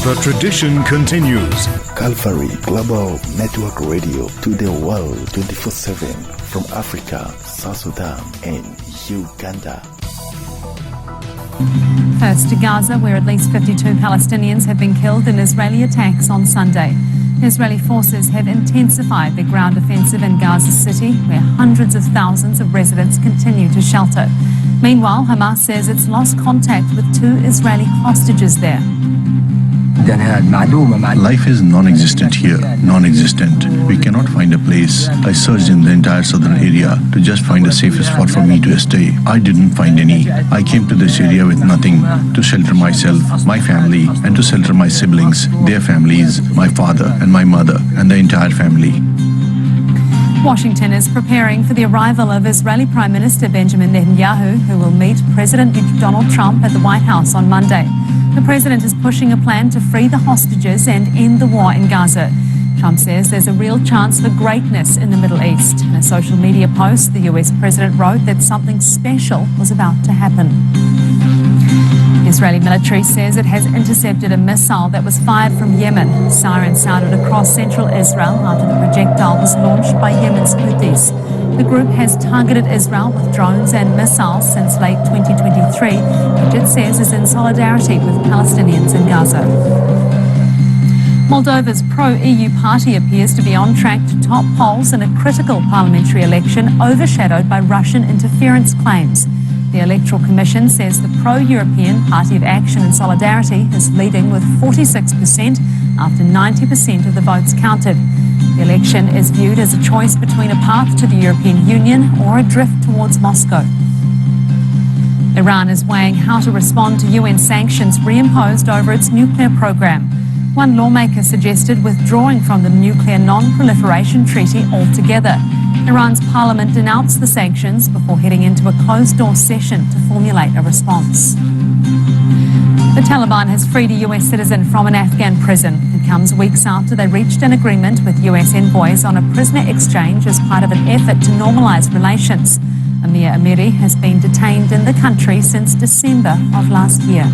The tradition continues. Calvary Global Network Radio to the world 24/7 from Africa, South Sudan and Uganda. First to Gaza, where at least 52 Palestinians have been killed in Israeli attacks on Sunday. Israeli forces have intensified their ground offensive in Gaza City, where hundreds of thousands of residents continue to shelter. Meanwhile, Hamas says it's lost contact with 2 Israeli hostages there. Life is non-existent here, non-existent. We cannot find a place. I searched in the entire southern area to just find a safest spot for me to stay. I didn't find any. I came to this area with nothing, to shelter myself, my family, and to shelter my siblings, their families, my father and my mother, and the entire family. Washington is preparing for the arrival of Israeli Prime Minister Benjamin Netanyahu, who will meet President Donald Trump at the White House on Monday. The president is pushing a plan to free the hostages and end the war in Gaza. Trump says there's a real chance for greatness in the Middle East. In a social media post, the US president wrote that something special was about to happen. The Israeli military says it has intercepted a missile that was fired from Yemen. Sirens sounded across central Israel after the projectile was launched by Yemen's Houthis. The group has targeted Israel with drones and missiles since late 2023, which it says is in solidarity with Palestinians in Gaza. Moldova's pro-EU party appears to be on track to top polls in a critical parliamentary election overshadowed by Russian interference claims. The Electoral Commission says the pro-European Party of Action and Solidarity is leading with 46% after 90% of the votes counted. The election is viewed as a choice between a path to the European Union or a drift towards Moscow. Iran is weighing how to respond to UN sanctions reimposed over its nuclear program. One lawmaker suggested withdrawing from the Nuclear Non-Proliferation Treaty altogether. Iran's parliament denounced the sanctions before heading into a closed-door session to formulate a response. The Taliban has freed a US citizen from an Afghan prison. It comes weeks after they reached an agreement with US envoys on a prisoner exchange as part of an effort to normalise relations. Amir Amiri has been detained in the country since December of last year.